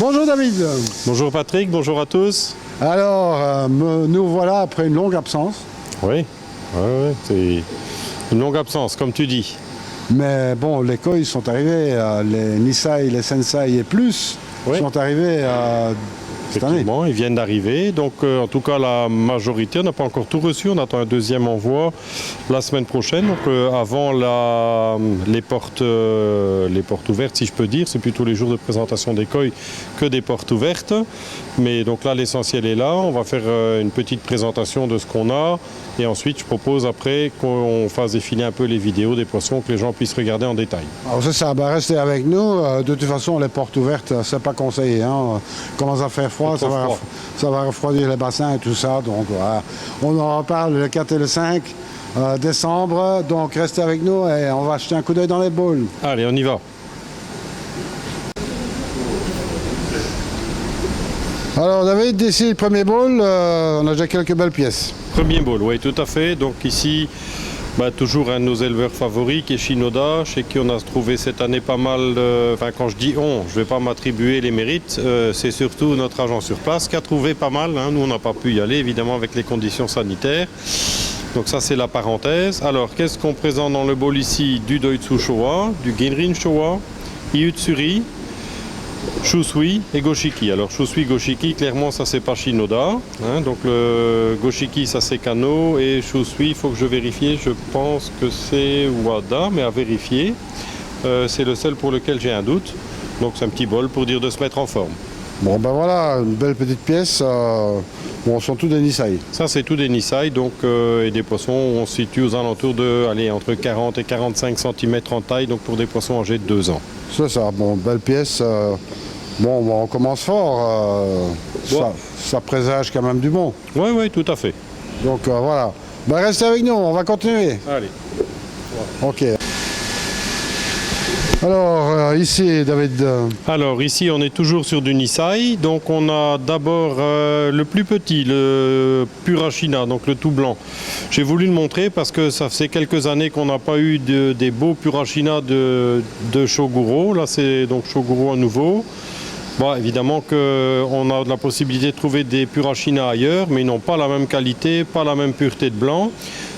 Bonjour David. Bonjour Patrick, bonjour à tous. Alors, nous voilà après une longue absence. Oui, c'est une longue absence, comme tu dis. Mais bon, les koi sont arrivés, les Nisai, les Sensei et plus sont arrivés cette année. Effectivement, ils viennent d'arriver. Donc, en tout cas, la majorité, on n'a pas encore tout reçu. On attend un deuxième envoi la semaine prochaine. Donc, avant les portes ouvertes, si je peux dire. C'est plutôt les jours de présentation des koi que des portes ouvertes. Mais donc là, l'essentiel est là. On va faire une petite présentation de ce qu'on a. Et ensuite, je propose après qu'on fasse défiler un peu les vidéos des poissons, que les gens puissent regarder en détail. Alors c'est ça, restez avec nous. De toute façon, les portes ouvertes, c'est pas conseillé. Commence à faire froid, ça va refroidir les bassins et tout ça. Donc voilà. On en reparle le 4 et le 5 décembre. Donc restez avec nous et on va jeter un coup d'œil dans les boules. Allez, on y va. Alors David, d'ici le premier bowl, on a déjà quelques belles pièces. Premier bowl, oui, tout à fait. Donc ici, toujours un de nos éleveurs favoris qui est Shinoda, chez qui on a trouvé cette année pas mal, quand je dis on, je ne vais pas m'attribuer les mérites, c'est surtout notre agent sur place qui a trouvé pas mal. Nous, on n'a pas pu y aller, évidemment, avec les conditions sanitaires. Donc ça, c'est la parenthèse. Alors, qu'est-ce qu'on présente dans le bowl ici? Du Doitsu Showa, du Ginrin Showa, Iutsuri, Shusui et Goshiki. Alors Shusui, Goshiki, clairement ça c'est pas Shinoda. Donc le Goshiki ça c'est Kano et Shusui, il faut que je vérifie, je pense que c'est Wada, mais à vérifier. C'est le seul pour lequel j'ai un doute. Donc c'est un petit bol pour dire de se mettre en forme. Bon ben voilà, une belle petite pièce. Bon, sont tous des Nisai. Ça c'est tout des Nisai, donc et des poissons on se situe aux alentours de entre 40 et 45 cm en taille, donc pour des poissons âgés de 2 ans. C'est ça, bon, belle pièce. Bon, on commence fort. Ça présage quand même du bon. Oui, tout à fait. Donc voilà. Restez avec nous, on va continuer. Allez. Ok. Alors ici David. Alors ici on est toujours sur du Nisai, donc on a d'abord le plus petit, le Purashina, donc le tout blanc. J'ai voulu le montrer parce que ça fait quelques années qu'on n'a pas eu des beaux Purashina de Shoguro. Là c'est donc Shoguro à nouveau. Bon, évidemment qu'on a la possibilité de trouver des Purashina ailleurs, mais ils n'ont pas la même qualité, pas la même pureté de blanc.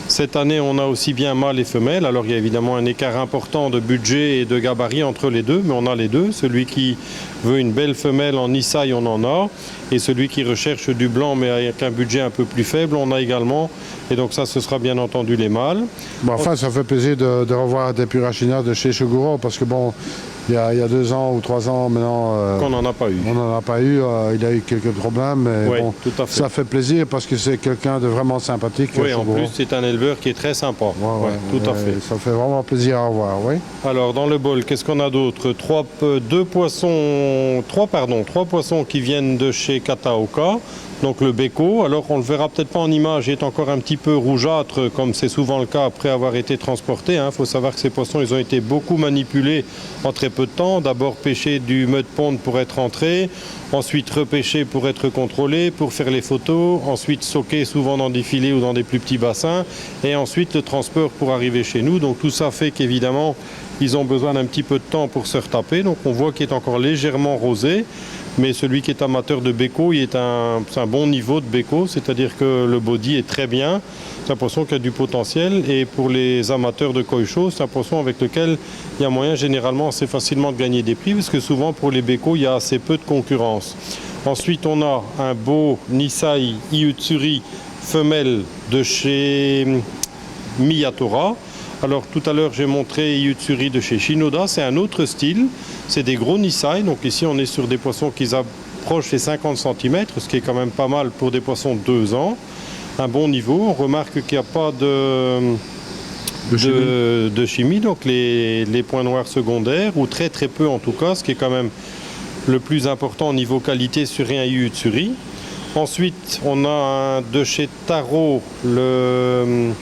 Cette année, on a aussi bien mâles et femelles. Alors, il y a évidemment un écart important de budget et de gabarit entre les deux, mais on a les deux. Celui qui veut une belle femelle en Nisai, on en a. Et celui qui recherche du blanc, mais avec un budget un peu plus faible, on a également. Et donc ça, ce sera bien entendu les mâles. Enfin, ça fait plaisir de revoir des Purashina de chez Shoguro, parce que bon, il y a 2 ans ou 3 ans maintenant... qu'on n'en a pas eu. On n'en a pas eu, il a eu quelques problèmes, mais bon, tout à fait. Ça fait plaisir parce que c'est quelqu'un de vraiment sympathique. Oui, en plus, c'est un éleveur qui est très sympa. Tout à fait. Ça fait vraiment plaisir à voir, oui. Alors, dans le bol, qu'est-ce qu'on a d'autre? Trois poissons qui viennent de chez Kataoka. Donc le Beko, alors on le verra peut-être pas en image, il est encore un petit peu rougeâtre comme c'est souvent le cas après avoir été transporté. Il faut savoir que ces poissons, ils ont été beaucoup manipulés en très peu de temps. D'abord pêchés du mud pond pour être entrés, ensuite repêchés pour être contrôlés, pour faire les photos, ensuite soqués souvent dans des filets ou dans des plus petits bassins, et ensuite le transport pour arriver chez nous. Donc tout ça fait qu'évidemment, ils ont besoin d'un petit peu de temps pour se retaper. Donc on voit qu'il est encore légèrement rosé. Mais celui qui est amateur de Beko, c'est un bon niveau de Beko, c'est-à-dire que le body est très bien. C'est un poisson qui a du potentiel. Et pour les amateurs de koi chaud, c'est un poisson avec lequel il y a moyen généralement assez facilement de gagner des prix, parce que souvent pour les Beko, il y a assez peu de concurrence. Ensuite, on a un beau Nisai Iutsuri femelle de chez Miyatora. Alors tout à l'heure j'ai montré Iutsuri de chez Shinoda, c'est un autre style, c'est des gros Nisai, donc ici on est sur des poissons qui approchent les 50 cm, ce qui est quand même pas mal pour des poissons de 2 ans, un bon niveau. On remarque qu'il n'y a pas de chimie, donc les points noirs secondaires, ou très très peu en tout cas, ce qui est quand même le plus important au niveau qualité sur un Iutsuri. Ensuite on a de chez Taro le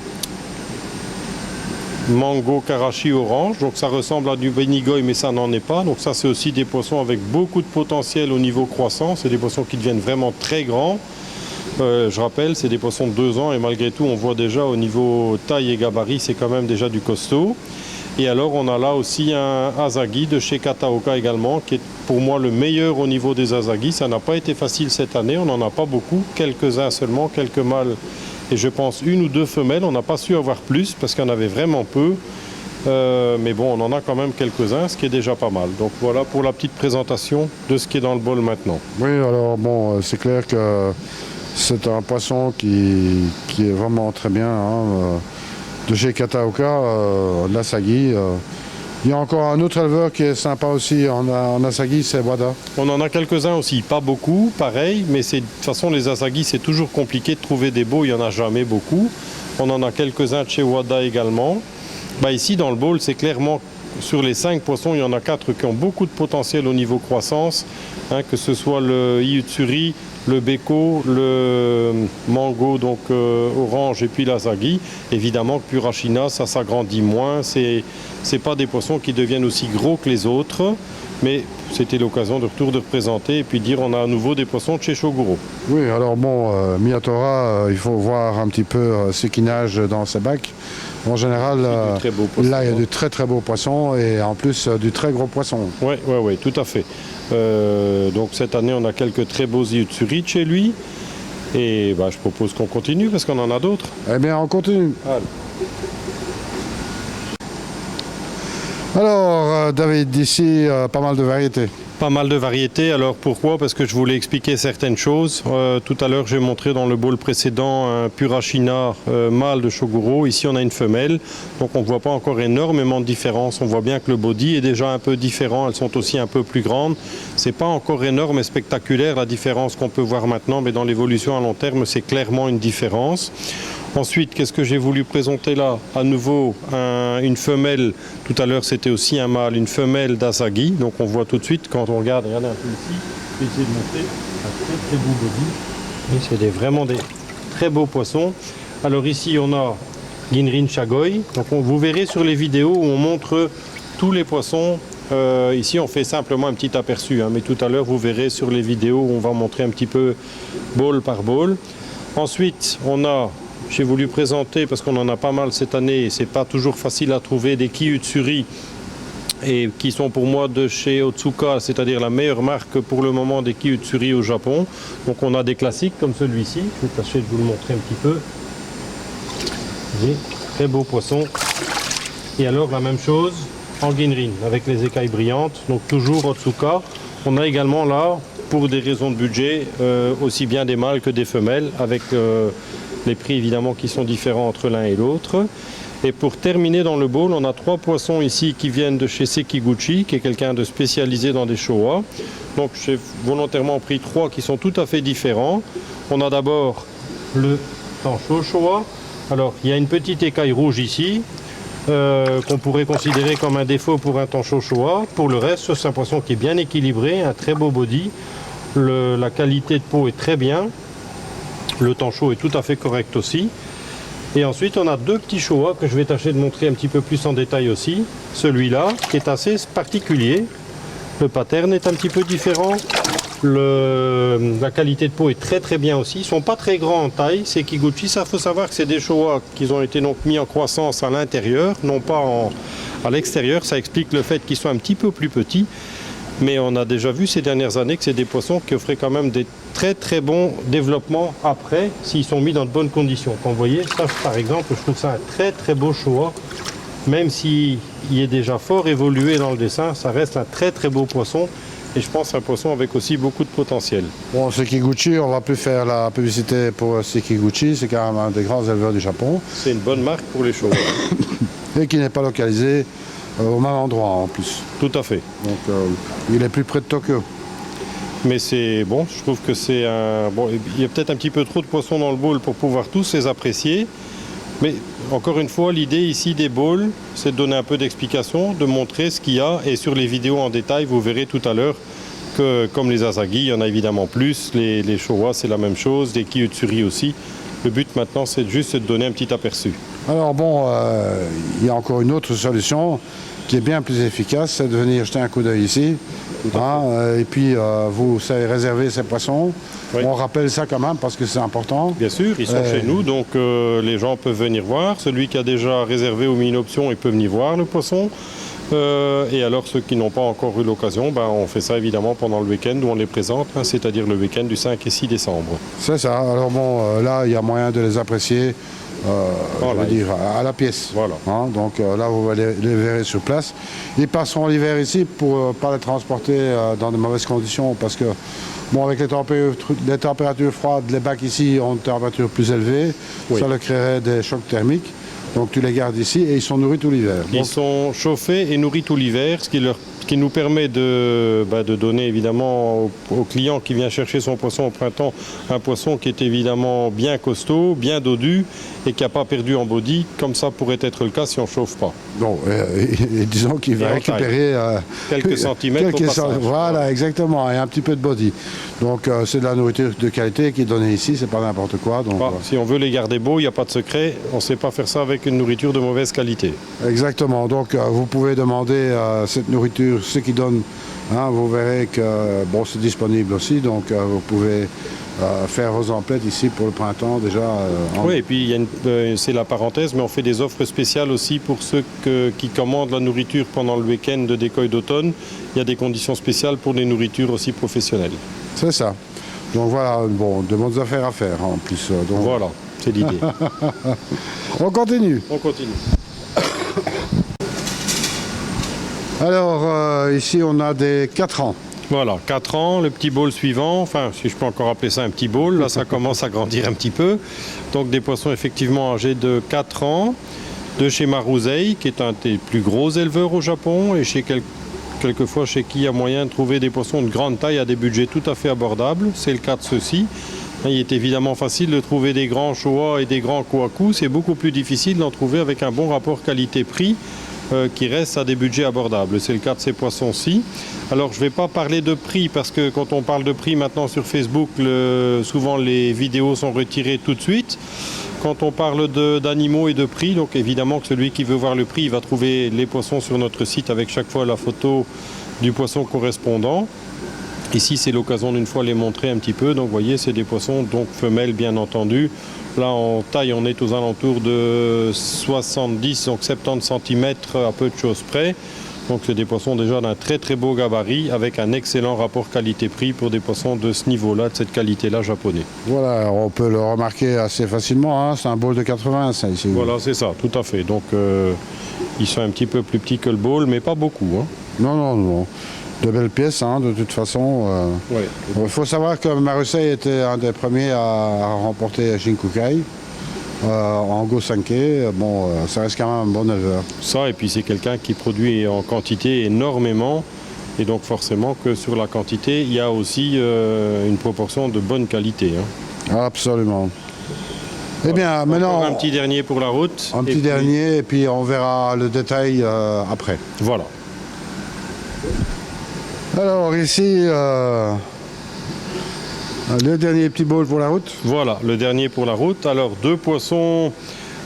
Mango Karashi orange, donc ça ressemble à du Benigoi mais ça n'en est pas. Donc ça c'est aussi des poissons avec beaucoup de potentiel au niveau croissant, c'est des poissons qui deviennent vraiment très grands. Je rappelle, c'est des poissons de 2 ans et malgré tout on voit déjà au niveau taille et gabarit c'est quand même déjà du costaud. Et alors on a là aussi un Asagi de chez Kataoka également, qui est pour moi le meilleur au niveau des Asagi. Ça n'a pas été facile cette année, on n'en a pas beaucoup, quelques-uns seulement, quelques mâles et je pense une ou deux femelles. On n'a pas su avoir plus parce qu'il y en avait vraiment peu. Mais bon, on en a quand même quelques-uns, ce qui est déjà pas mal. Donc voilà pour la petite présentation de ce qui est dans le bol maintenant. Oui, alors bon, c'est clair que c'est un poisson qui est vraiment très bien. De chez Kataoka, l'Asagi. Il y a encore un autre éleveur qui est sympa aussi en Asagi, c'est Wada. On en a quelques-uns aussi, pas beaucoup, pareil, mais de toute façon les Asagi c'est toujours compliqué de trouver des beaux, il n'y en a jamais beaucoup. On en a quelques-uns de chez Wada également. Ici dans le bowl, c'est clairement sur les 5 poissons, il y en a 4 qui ont beaucoup de potentiel au niveau croissance, que ce soit le Iyutsuri, le Beko, le Mango, donc orange, et puis l'Asagi. Évidemment que Purashina, ça s'agrandit moins. C'est pas des poissons qui deviennent aussi gros que les autres, mais c'était l'occasion de représenter et puis dire on a à nouveau des poissons de chez Shoguro. Oui, alors bon, Miyatora, il faut voir un petit peu ce qui nage dans ses bacs. En général, là, il y a de très très beaux poissons et en plus du très gros poisson. Oui, tout à fait. Donc cette année, on a quelques très beaux Iyutsuri chez lui. Et je propose qu'on continue parce qu'on en a d'autres. Eh bien, on continue. Alors, David, d'ici, pas mal de variétés. Pas mal de variétés. Alors pourquoi? Parce que je voulais expliquer certaines choses. Tout à l'heure, j'ai montré dans le bowl précédent un Purashina mâle de Shoguro. Ici, on a une femelle. Donc on ne voit pas encore énormément de différence. On voit bien que le body est déjà un peu différent. Elles sont aussi un peu plus grandes. Ce n'est pas encore énorme et spectaculaire la différence qu'on peut voir maintenant, mais dans l'évolution à long terme, c'est clairement une différence. Ensuite, qu'est-ce que j'ai voulu présenter là? À nouveau, une femelle. Tout à l'heure, c'était aussi un mâle, une femelle d'Asagi. Donc on voit tout de suite, quand on regarde, regardez un peu ici, je vais essayer de montrer un très très beau body. Et c'est vraiment des très beaux poissons. Alors ici, on a Ginrin Shagoi. Donc vous verrez sur les vidéos où on montre tous les poissons. Ici, on fait simplement un petit aperçu. Mais tout à l'heure, vous verrez sur les vidéos où on va montrer un petit peu bowl par bowl. Ensuite, on a... J'ai voulu présenter, parce qu'on en a pas mal cette année, et c'est pas toujours facile à trouver, des Kiyutsuri, et qui sont pour moi de chez Otsuka, c'est-à-dire la meilleure marque pour le moment des Kiyutsuri au Japon. Donc on a des classiques comme celui-ci, je vais tâcher de vous le montrer un petit peu. Très beau poisson. Et alors la même chose en Ginrin, avec les écailles brillantes, donc toujours Otsuka. On a également là, pour des raisons de budget, aussi bien des mâles que des femelles, avec... les prix évidemment qui sont différents entre l'un et l'autre. Et pour terminer dans le bowl, on a 3 poissons ici qui viennent de chez Sekiguchi, qui est quelqu'un de spécialisé dans des Showa. Donc j'ai volontairement pris 3 qui sont tout à fait différents. On a d'abord le Tansho Showa. Alors il y a une petite écaille rouge ici, qu'on pourrait considérer comme un défaut pour un Tansho Showa. Pour le reste, c'est un poisson qui est bien équilibré, un très beau body. La qualité de peau est très bien. Le Tansho est tout à fait correct aussi. Et ensuite, on a 2 petits Showa que je vais tâcher de montrer un petit peu plus en détail aussi. Celui-là, qui est assez particulier. Le pattern est un petit peu différent. La qualité de peau est très très bien aussi. Ils ne sont pas très grands en taille. C'est Kiguchi. Ça, faut savoir que c'est des Showa qui ont été donc mis en croissance à l'intérieur, non pas à l'extérieur. Ça explique le fait qu'ils soient un petit peu plus petits. Mais on a déjà vu ces dernières années que c'est des poissons qui offraient quand même des très très bons développements après, s'ils sont mis dans de bonnes conditions. Quand vous voyez, ça par exemple, je trouve ça un très très beau Showa. Même s'il est déjà fort évolué dans le dessin, ça reste un très très beau poisson. Et je pense un poisson avec aussi beaucoup de potentiel. Bon, Sekiguchi, on va plus faire la publicité pour Sekiguchi, c'est quand même un des grands éleveurs du Japon. C'est une bonne marque pour les Showa. Et qui n'est pas localisé au même endroit en plus. Tout à fait. Donc il est plus près de Tokyo. Mais c'est bon, je trouve que c'est un... Bon, il y a peut-être un petit peu trop de poissons dans le bowl pour pouvoir tous les apprécier. Mais encore une fois, l'idée ici des bowls, c'est de donner un peu d'explication, de montrer ce qu'il y a. Et sur les vidéos en détail, vous verrez tout à l'heure que comme les Asagi, il y en a évidemment plus. Les Showa, c'est la même chose. Les Kiyutsuri aussi. Le but maintenant, c'est juste de donner un petit aperçu. Alors bon, il y a encore une autre solution qui est bien plus efficace, c'est de venir jeter un coup d'œil ici. Et puis vous savez réserver ces poissons. Oui. On rappelle ça quand même parce que c'est important. Bien sûr, ils sont chez nous, donc les gens peuvent venir voir. Celui qui a déjà réservé ou mis une option, il peut venir voir le poisson. Et alors ceux qui n'ont pas encore eu l'occasion, on fait ça évidemment pendant le week-end où on les présente, c'est-à-dire le week-end du 5 et 6 décembre. C'est ça. Alors bon, là, il y a moyen de les apprécier. Je veux dire, à la pièce. Voilà. Donc là, vous les verrez sur place. Ils passeront l'hiver ici pour ne pas les transporter dans de mauvaises conditions parce que, bon, avec les températures froides, les bacs ici ont une température plus élevée. Oui. Ça leur créerait des chocs thermiques. Donc tu les gardes ici et ils sont nourris tout l'hiver. Ils sont chauffés et nourris tout l'hiver, ce qui nous permet de donner évidemment au client qui vient chercher son poisson au printemps un poisson qui est évidemment bien costaud, bien dodu et qui n'a pas perdu en body, comme ça pourrait être le cas si on ne chauffe pas. Bon, et disons qu'il va récupérer quelques centimètres au passage. Voilà, exactement, et un petit peu de body. Donc c'est de la nourriture de qualité qui est donnée ici, c'est pas n'importe quoi. Donc, si on veut les garder beaux, il n'y a pas de secret, on ne sait pas faire ça avec une nourriture de mauvaise qualité. Exactement, donc vous pouvez demander cette nourriture, ce qui donne, vous verrez que c'est disponible aussi, donc vous pouvez faire vos emplettes ici pour le printemps déjà. Oui, et puis c'est la parenthèse, mais on fait des offres spéciales aussi pour ceux qui commandent la nourriture pendant le week-end de décoil d'automne. Il y a des conditions spéciales pour des nourritures aussi professionnelles. C'est ça. Donc voilà, de bonnes affaires à faire en plus. Donc... Voilà, c'est l'idée. On continue. On continue. Alors ici on a des 4 ans. Voilà, 4 ans, le petit bowl suivant, enfin si je peux encore appeler ça un petit bowl, là ça commence à grandir un petit peu. Donc des poissons effectivement âgés de 4 ans, de chez Marusei, qui est un des plus gros éleveurs au Japon, et quelquefois chez qui il y a moyen de trouver des poissons de grande taille à des budgets tout à fait abordables. C'est le cas de ceux-ci. Il est évidemment facile de trouver des grands Showa et des grands Kohaku, c'est beaucoup plus difficile d'en trouver avec un bon rapport qualité-prix qui reste à des budgets abordables. C'est le cas de ces poissons-ci. Alors je ne vais pas parler de prix parce que quand on parle de prix maintenant sur Facebook, souvent les vidéos sont retirées tout de suite. Quand on parle d'animaux et de prix, donc évidemment que celui qui veut voir le prix, il va trouver les poissons sur notre site avec chaque fois la photo du poisson correspondant. Ici, c'est l'occasion d'une fois de les montrer un petit peu. Donc, vous voyez, c'est des poissons, donc femelles, bien entendu. Là, en taille, on est aux alentours de 70, donc 70 cm à peu de choses près. Donc, c'est des poissons déjà d'un très très beau gabarit avec un excellent rapport qualité-prix pour des poissons de ce niveau-là, de cette qualité-là japonais. Voilà, on peut le remarquer assez facilement. C'est un bowl de 80, ça, ici. Voilà, c'est ça, tout à fait. Donc, ils sont un petit peu plus petits que le bowl, mais pas beaucoup. Non. De belles pièces, de toute façon. Il faut savoir que Marusei était un des premiers à remporter Shinkukai en Go-Sanke. Ça reste quand même un bon éleveur. Ça, et puis c'est quelqu'un qui produit en quantité énormément. Et donc forcément que sur la quantité, il y a aussi une proportion de bonne qualité. Absolument. Eh bien, maintenant... Un petit dernier pour la route. Un petit dernier, et puis on verra le détail après. Voilà. Alors ici, le dernier petit bowl pour la route. Voilà, le dernier pour la route. Alors 2 poissons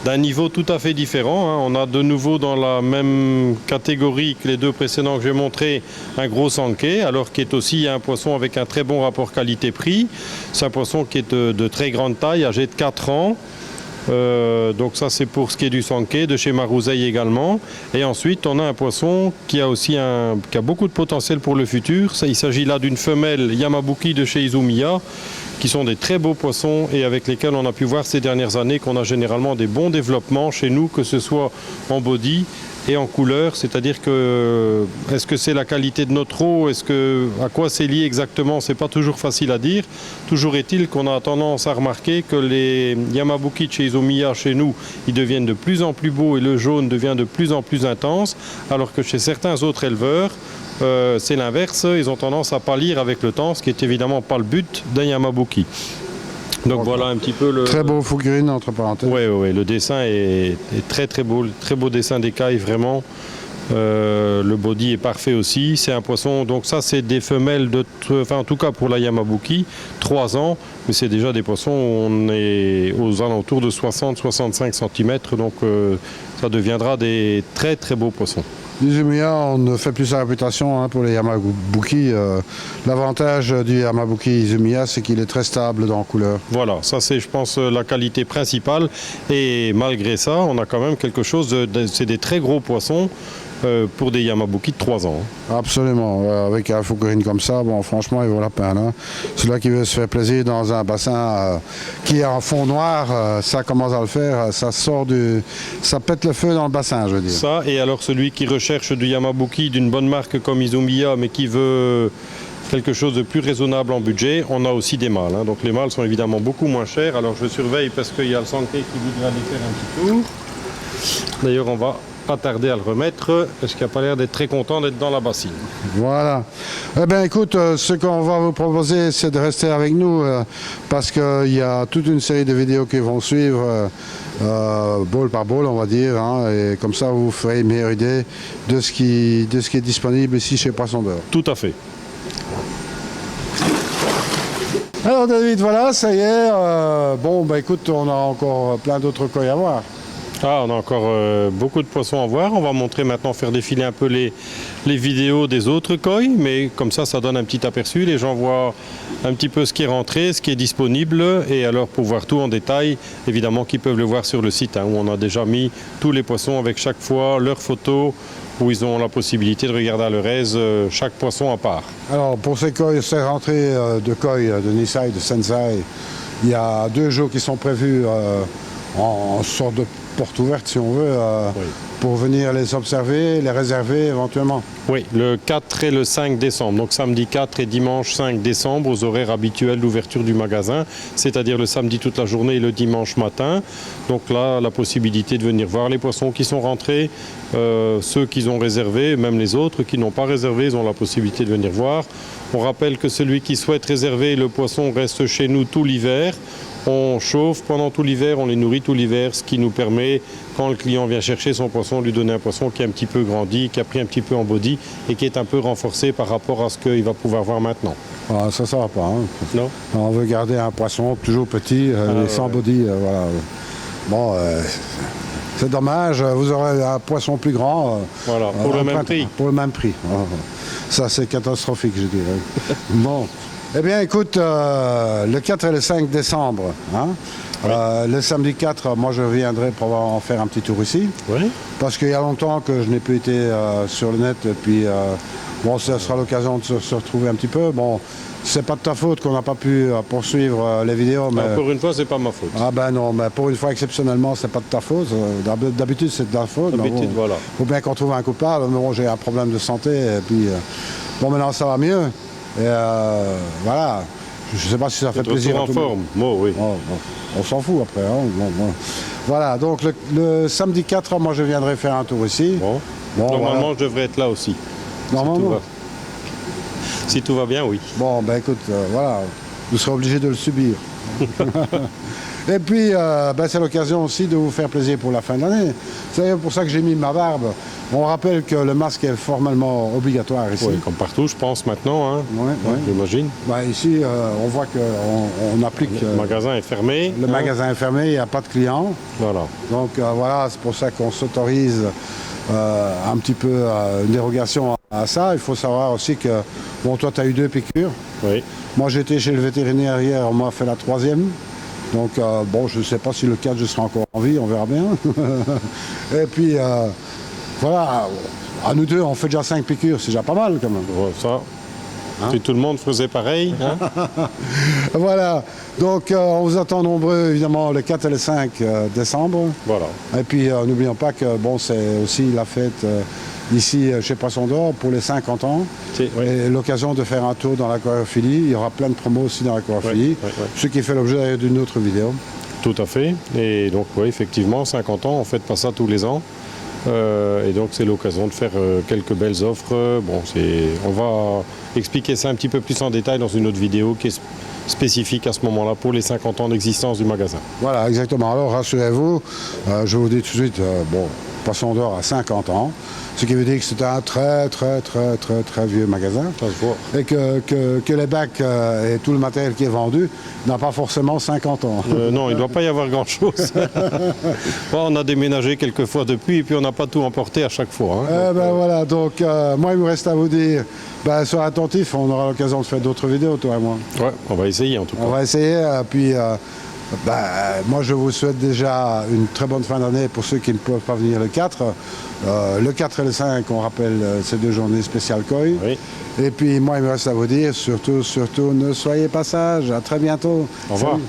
d'un niveau tout à fait différent. On a de nouveau dans la même catégorie que les 2 précédents que j'ai montrés, un gros Sankei, alors qui est aussi un poisson avec un très bon rapport qualité-prix. C'est un poisson qui est de très grande taille, âgé de 4 ans. Donc ça c'est pour ce qui est du Sankei, de chez Marusei également. Et ensuite on a un poisson qui a aussi qui a beaucoup de potentiel pour le futur. Il s'agit là d'une femelle Yamabuki de chez Izumiya, qui sont des très beaux poissons et avec lesquels on a pu voir ces dernières années qu'on a généralement des bons développements chez nous, que ce soit en body et en couleur, c'est-à-dire que est-ce que c'est la qualité de notre eau, à quoi c'est lié exactement, c'est pas toujours facile à dire. Toujours est-il qu'on a tendance à remarquer que les Yamabuki de chez Izumiya, chez nous, ils deviennent de plus en plus beaux et le jaune devient de plus en plus intense, alors que chez certains autres éleveurs, c'est l'inverse, ils ont tendance à pâlir avec le temps, ce qui est évidemment pas le but d'un Yamabuki. Donc voilà un petit peu le... Très beau figurine entre parenthèses. Oui, le dessin est très beau dessin d'écaille vraiment. Le body est parfait aussi. C'est un poisson, donc ça c'est des femelles en tout cas pour la Yamabuki, 3 ans, mais c'est déjà des poissons où on est aux alentours de 60-65 cm, donc ça deviendra des très très beaux poissons. L'Izumiya, on ne fait plus sa réputation pour les Yamabuki. L'avantage du Yamabuki Izumiya, c'est qu'il est très stable dans la couleur. Voilà, ça c'est, je pense, la qualité principale. Et malgré ça, on a quand même quelque chose, c'est des très gros poissons pour des Yamabuki de 3 ans. Absolument, avec un Fukurin comme ça, bon, franchement, il vaut la peine. Hein. Celui qui veut se faire plaisir dans un bassin qui est en fond noir, ça commence à le faire, ça pète le feu dans le bassin, je veux dire. Ça, et alors celui qui recherche du Yamabuki d'une bonne marque comme Izumiya, mais qui veut quelque chose de plus raisonnable en budget, on a aussi des mâles. Hein. Donc les mâles sont évidemment beaucoup moins chers. Alors je surveille parce qu'il y a le Sankei qui voudrait aller faire un petit tour. D'ailleurs, on va pas tarder à le remettre, parce qu'il n'a pas l'air d'être très content d'être dans la bassine. Voilà. Eh bien, écoute, ce qu'on va vous proposer, c'est de rester avec nous, parce qu'il y a toute une série de vidéos qui vont suivre, bowl par bowl, on va dire, hein, et comme ça, vous ferez une meilleure idée de ce qui est disponible ici chez Poisson d'Or. Tout à fait. Alors, David, voilà, ça y est. Bon, bah écoute, on a encore plein d'autres koi à voir. Ah, on a encore beaucoup de poissons à voir. On va montrer maintenant, faire défiler un peu les vidéos des autres koi, mais comme ça donne un petit aperçu. Les gens voient un petit peu ce qui est rentré, ce qui est disponible, et alors pour voir tout en détail, évidemment qu'ils peuvent le voir sur le site, hein, où on a déjà mis tous les poissons avec chaque fois leurs photos, où ils ont la possibilité de regarder à leur aise chaque poisson à part. Alors pour ces rentrées de koi, de Nisai, de Sensai, il y a 2 jours qui sont prévus en sorte de porte ouverte si on veut, oui, pour venir les observer, les réserver éventuellement. Oui, le 4 et le 5 décembre, donc samedi 4 et dimanche 5 décembre aux horaires habituels d'ouverture du magasin, c'est-à-dire le samedi toute la journée et le dimanche matin. Donc là, la possibilité de venir voir les poissons qui sont rentrés, ceux qu'ils ont réservés, même les autres qui n'ont pas réservé, ils ont la possibilité de venir voir. On rappelle que celui qui souhaite réserver le poisson reste chez nous tout l'hiver. On chauffe pendant tout l'hiver, on les nourrit tout l'hiver, ce qui nous permet, quand le client vient chercher son poisson, de lui donner un poisson qui est un petit peu grandi, qui a pris un petit peu en body et qui est un peu renforcé par rapport à ce qu'il va pouvoir voir maintenant. Ah, ça ne va pas. Hein. Non. On veut garder un poisson toujours petit, sans body. Voilà. Bon, c'est dommage, vous aurez un poisson plus grand. Voilà, pour le même prix. Pour le même prix. Ça, c'est catastrophique, je dirais. Bon. Eh bien, écoute, le 4 et le 5 décembre, hein, oui, le samedi 4, moi je viendrai pour en faire un petit tour ici. Oui. Parce qu'il y a longtemps que je n'ai plus été sur le net, et puis bon, ça sera l'occasion de se retrouver un petit peu. Bon, c'est pas de ta faute qu'on n'a pas pu poursuivre les vidéos. Mais... pour une fois, c'est pas ma faute. Ah ben non, mais pour une fois, exceptionnellement, c'est pas de ta faute. D'habitude, c'est de ta faute. D'habitude, bon, voilà. Il faut bien qu'on trouve un coupable. Mais bon, j'ai un problème de santé, et puis bon, maintenant ça va mieux. Et voilà, je ne sais pas si ça fait plaisir. En forme, moi oui. On s'en fout après. Hein. Bon. Voilà, donc le samedi 4, moi je viendrai faire un tour ici. Bon, normalement, voilà, je devrais être là aussi. Normalement. Si tout va bien, oui. Bon, ben écoute, voilà, vous serez obligé de le subir. Et puis, c'est l'occasion aussi de vous faire plaisir pour la fin de l'année. C'est pour ça que j'ai mis ma barbe. On rappelle que le masque est formellement obligatoire ici. Oui, comme partout, je pense, maintenant, hein. Oui. J'imagine. Ici, on voit qu'on applique... Le magasin est fermé. Le magasin est fermé, il n'y a pas de clients. Voilà. Donc, voilà, c'est pour ça qu'on s'autorise un petit peu une dérogation à ça. Il faut savoir aussi que, bon, toi, tu as eu 2 piqûres. Oui. Moi, j'étais chez le vétérinaire hier, on m'a fait la 3e. Donc, bon, je ne sais pas si le 4, je serai encore en vie, on verra bien. Et puis, voilà, à nous deux, on fait déjà 5 piqûres, c'est déjà pas mal quand même. Ouais, ça, hein? Si tout le monde faisait pareil. Hein? Voilà, donc on vous attend nombreux, évidemment, le 4 et le 5 décembre. Voilà. Et puis, n'oublions pas que, bon, c'est aussi la fête ici chez Poisson d'Or pour les 50 ans. Oui. Et l'occasion de faire un tour dans l'aquariophilie. Il y aura plein de promos aussi dans l'aquariophilie, ce qui fait l'objet d'une autre vidéo. Tout à fait. Et donc, oui, effectivement, 50 ans, on ne fait pas ça tous les ans. Et donc, c'est l'occasion de faire quelques belles offres. Bon, on va expliquer ça un petit peu plus en détail dans une autre vidéo qui est spécifique à ce moment-là pour les 50 ans d'existence du magasin. Voilà, exactement. Alors, rassurez-vous, je vous dis tout de suite, bon, Poisson d'Or a 50 ans, ce qui veut dire que c'est un très vieux magasin. Ça se voit. Et que les bacs et tout le matériel qui est vendu n'a pas forcément 50 ans. Non, il ne doit pas y avoir grand-chose. Bon, on a déménagé quelques fois depuis et puis on n'a pas tout emporté à chaque fois. Hein. Voilà, donc moi il me reste à vous dire, sois attentif, on aura l'occasion de faire d'autres vidéos, toi et moi. Ouais, on va essayer en tout cas. On va essayer, puis moi je vous souhaite déjà une très bonne fin d'année pour ceux qui ne peuvent pas venir le 4. Le 4 et le 5, on rappelle ces 2 journées spéciales Koi. Oui. Et puis moi il me reste à vous dire, surtout, ne soyez pas sages, à très bientôt. Au revoir. Salut.